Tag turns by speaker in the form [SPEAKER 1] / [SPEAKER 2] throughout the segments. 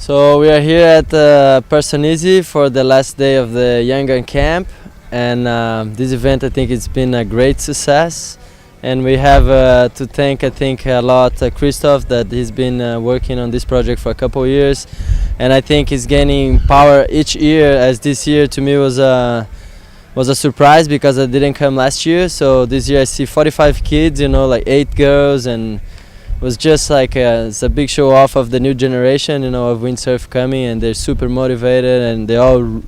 [SPEAKER 1] So we are here at Personisi for the last day of the Young Gun Camp, and this event I think it's been a great success. And we have to thank I think a lot Christoph, that he's been working on this project for a couple of years, and I think he's gaining power each year. As this year to me was a surprise because I didn't come last year. So this year I see 45 kids, like 8 girls, and was just like it's a big show off of the new generation, of windsurf coming, and they're super motivated and they all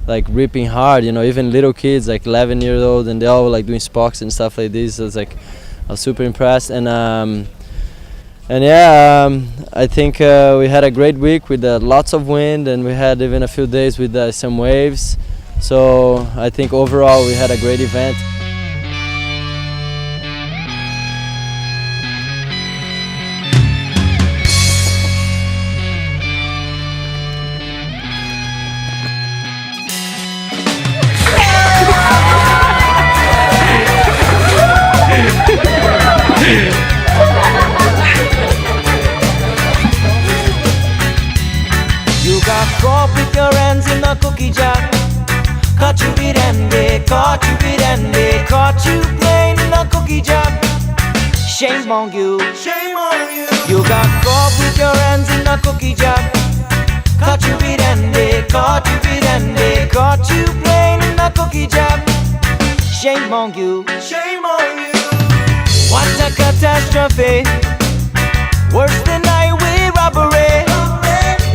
[SPEAKER 1] like ripping hard, even little kids like 11 years old, and they all like doing spocks and stuff like this. So it's like I was super impressed, and I think we had a great week with lots of wind, and we had even a few days with some waves. So I think overall we had a great event.
[SPEAKER 2] You got caught with your hands in a cookie jar. Caught you with and they caught you with and they caught you playing in a cookie jar. Shame on you, shame on you. You got caught with your hands in a cookie jar. Caught you with and they caught you with and they caught you playing in a cookie jar. Shame on you, shame on you. What a catastrophe, worse than highway robbery.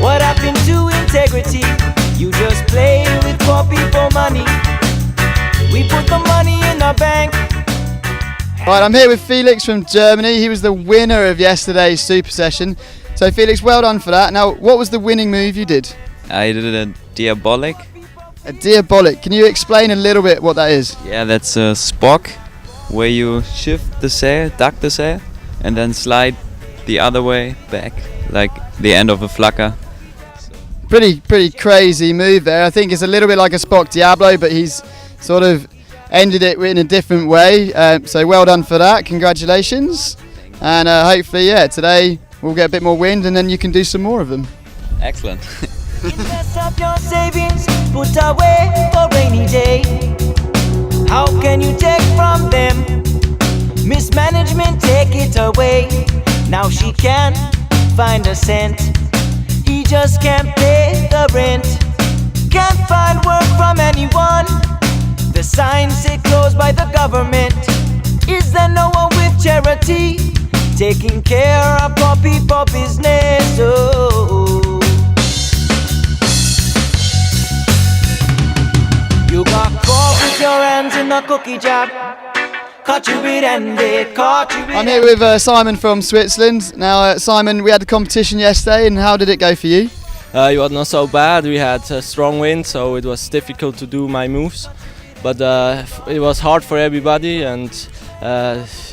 [SPEAKER 2] What happened to integrity? You just play with poor people money. We put the money in the bank.
[SPEAKER 3] Right, I'm here with Felix from Germany. He was the winner of yesterday's Super Session. So Felix, well done for that. Now, what was the winning move you did?
[SPEAKER 4] I did a diabolic.
[SPEAKER 3] A diabolic. Can you explain a little bit what that is?
[SPEAKER 4] Yeah, that's a spock where you shift the sail, duck the sail, and then slide the other way back, like the end of a flacker.
[SPEAKER 3] Pretty crazy move there. I think it's a little bit like a Spock Diablo, but he's sort of ended it in a different way. So well done for that. Congratulations. And hopefully, today we'll get a bit more wind, and then you can do some more of them.
[SPEAKER 4] Excellent.
[SPEAKER 2] Invest up your savings, put away for rainy day. How can you take from them? Mismanagement, take it away. Now she can't find a cent. He just can't pay the rent. Can't find work from anyone. The signs say closed by the government. Is there no one with charity taking care of poor people business? Oh. You got caught with your hands in a cookie jar. Caught you with and they caught you with.
[SPEAKER 3] I'm here with Simon from Switzerland. Now, Simon, we had the competition yesterday, and how did it go for you?
[SPEAKER 1] It was not so bad. We had a strong wind, so it was difficult to do my moves. But it was hard for everybody, and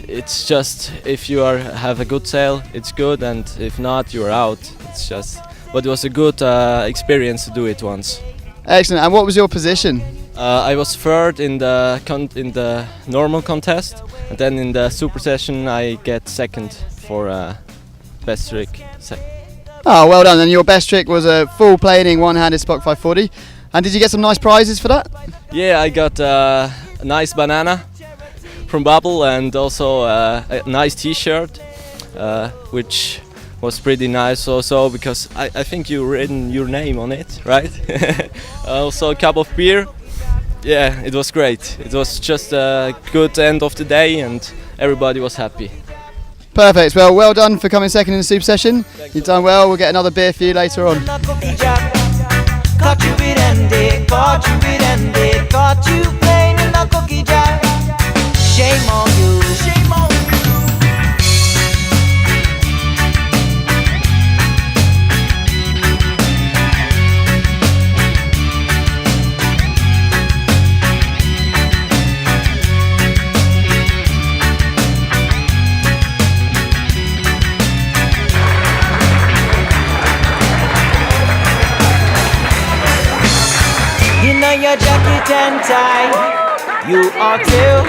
[SPEAKER 1] it's just if you have a good sail, it's good, and if not, you're out. It's just, but it was a good experience to do it once.
[SPEAKER 3] Excellent. And what was your position?
[SPEAKER 1] I was third in the normal contest, and then in the super session I get second for best trick.
[SPEAKER 3] Oh, well done. And your best trick was a full planing one-handed Spock 540. And did you get some nice prizes for that?
[SPEAKER 1] Yeah, I got a nice banana from Bubble, and also a nice T-shirt, which was pretty nice also because I think you written your name on it, right? Also a cup of beer. Yeah, it was great. It was just a good end of the day, and everybody was happy.
[SPEAKER 3] Perfect. Well done for coming second in the Super Session. You've done well. We'll get another beer for you later on.
[SPEAKER 2] Caught you with and they caught you with and they caught you playing in a cookie jar. Shame on you, shame on you. Your jacket and tie, you are tell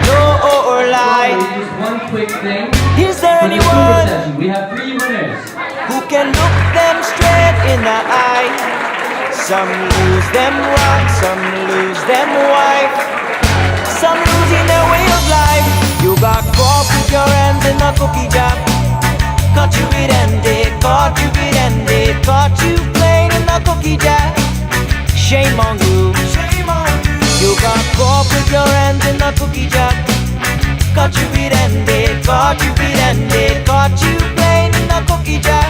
[SPEAKER 2] no or lie.
[SPEAKER 5] Just one quick thing.
[SPEAKER 2] Is there anyone
[SPEAKER 5] We have 3 winners.
[SPEAKER 2] who can look them straight in the eye. Some lose them rock, some lose them wife, some losing their way of life. You got caught with your hands in a cookie jar. Caught you red-handed, caught you red-handed, caught you playing in a cookie jar. Shame on you, shame on you. You got caught with your hands in a cookie jar. Caught you red-handed, caught you red-handed, caught you playing in a cookie jar.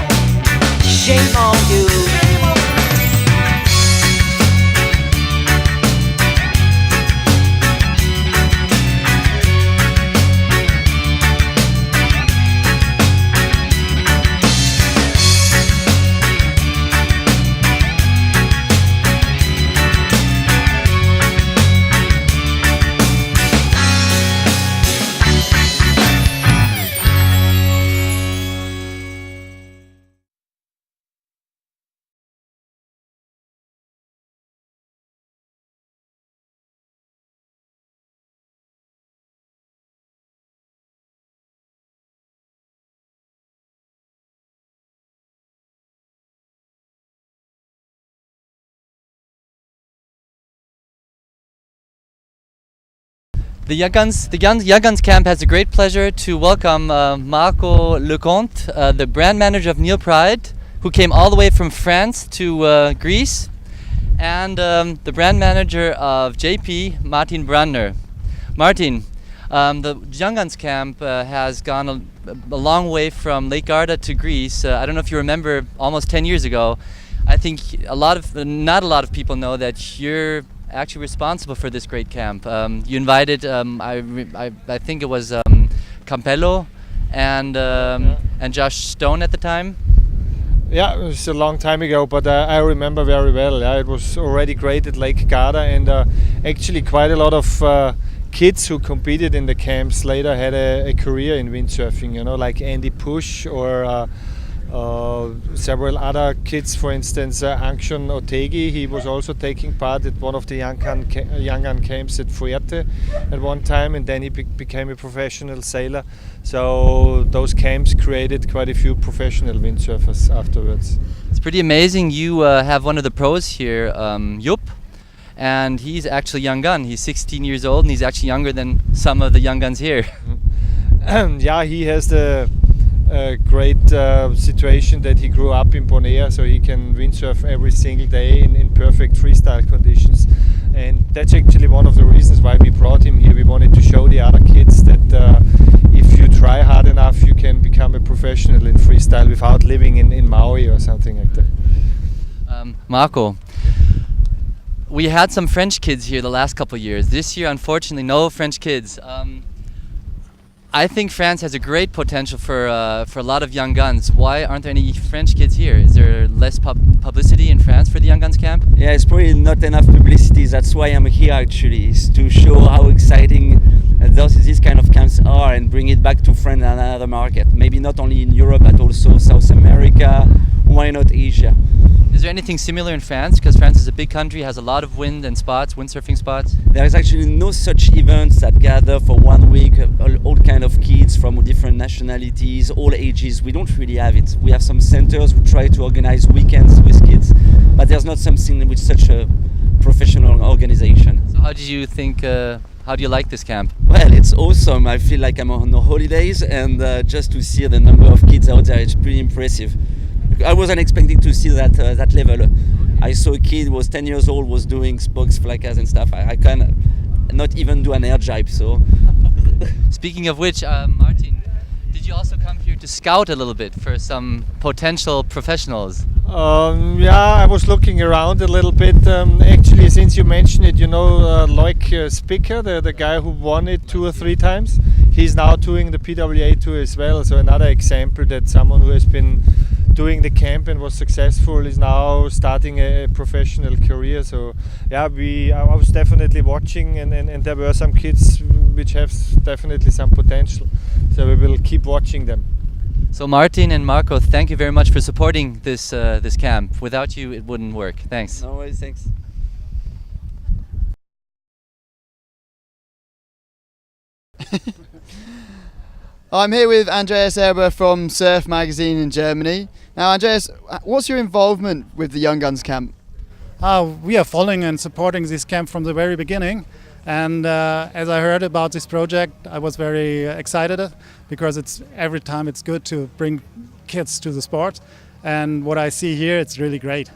[SPEAKER 2] Shame on you.
[SPEAKER 5] The Young Guns camp has the great pleasure to welcome Marco Lecomte, the brand manager of Neilpryde, who came all the way from France to Greece, and the brand manager of JP, Martin Brandner. Martin, the Young Guns camp has gone a long way from Lake Garda to Greece. I don't know if you remember, almost 10 years ago. I think not a lot of people know that you're actually responsible for this great camp. You invited, I think it was Campello and Josh Stone at the time.
[SPEAKER 6] Yeah, it was a long time ago, but I remember very well. Yeah, it was already great at Lake Garda, and actually quite a lot of kids who competed in the camps later had a career in windsurfing. You know, like Andy Push or several other kids, for instance, Angshan Otegi. He was also taking part at one of the Young Gun camps at Fuerte at one time, and then he became a professional sailor. So those camps created quite a few professional windsurfers afterwards.
[SPEAKER 5] It's pretty amazing. You have one of the pros here, Jupp, and he's actually young gun. He's 16 years old, and he's actually younger than some of the young guns here.
[SPEAKER 6] Yeah, he has the great situation that he grew up in Bonaire, so he can windsurf every single day in perfect freestyle conditions, and that's actually one of the reasons why we brought him here. We wanted to show the other kids that if you try hard enough, you can become a professional in freestyle without living in Maui or something like that.
[SPEAKER 5] Marco, we had some French kids here the last couple of years. This year, unfortunately, no French kids. I think France has a great potential for a lot of young guns. Why aren't there any French kids here? Is there less publicity in France for the Young Guns camp?
[SPEAKER 7] Yeah, it's probably not enough publicity. That's why I'm here actually, is to show how exciting these kind of camps are and bring it back to France and another market. Maybe not only in Europe, but also South America, why not Asia?
[SPEAKER 5] Is there anything similar in France? Because France is a big country, has a lot of windsurfing spots.
[SPEAKER 7] There is actually no such events that gather for 1 week all kind of kids from different nationalities, all ages. We don't really have it. We have some centers who try to organize weekends with kids, but there's not something with such a professional organization.
[SPEAKER 5] So how do you like this camp?
[SPEAKER 7] Well, it's awesome. I feel like I'm on the holidays, and just to see the number of kids out there, it's pretty impressive. I wasn't expecting to see that level. I saw a kid who was 10 years old, was doing spokes, flakas and stuff. I can not even do an air jibe. So,
[SPEAKER 5] speaking of which, Martin, did you also come here to scout a little bit for some potential professionals?
[SPEAKER 6] Yeah, I was looking around a little bit. Actually, since you mentioned it, you know, Loic Spicker, the guy who won it 2 or 3 times, he's now doing the PWA tour as well. So another example that someone who has been doing the camp and was successful is now starting a professional career. So yeah, I was definitely watching, and there were some kids which have definitely some potential. So we will keep watching them.
[SPEAKER 5] So Martin and Marco, thank you very much for supporting this camp. Without you, it wouldn't work. Thanks.
[SPEAKER 7] No worries, thanks.
[SPEAKER 3] I'm here with Andreas Erber from Surf Magazine in Germany. Now, Andreas, what's your involvement with the Young Guns camp?
[SPEAKER 8] We are following and supporting this camp from the very beginning. And as I heard about this project, I was very excited because every time it's good to bring kids to the sport. And what I see here, it's really great.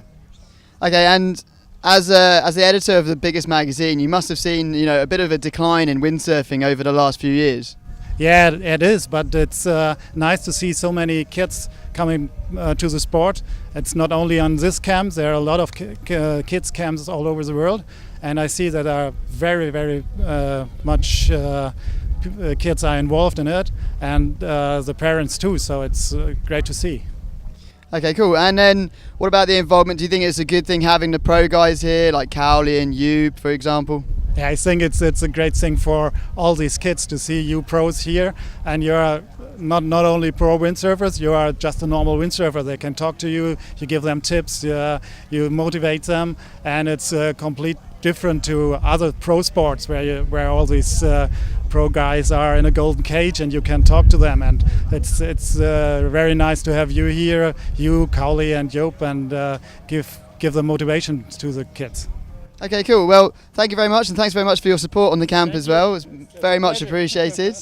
[SPEAKER 3] Okay, and as the editor of the biggest magazine, you must have seen a bit of a decline in windsurfing over the last few years.
[SPEAKER 8] Yeah, it is, but it's nice to see so many kids coming to the sport. It's not only on this camp, there are a lot of kids camps all over the world, and I see that are very, very much kids are involved in it, and the parents too, so it's great to see.
[SPEAKER 3] Okay, cool. And then what about the involvement? Do you think it's a good thing having the pro guys here, like Cowley and Joop, for example?
[SPEAKER 8] Yeah, I think it's a great thing for all these kids to see you pros here, and you're not only pro windsurfers, you are just a normal windsurfer. They can talk to you, you give them tips, you motivate them, and it's complete different to other pro sports where all these pro guys are in a golden cage and you can talk to them, and it's very nice to have you here, you, Cowley and Joop, and give the motivation to the kids.
[SPEAKER 3] Okay, cool. Well, thank you very much, and thanks very much for your support on the camp as well. It's very much appreciated.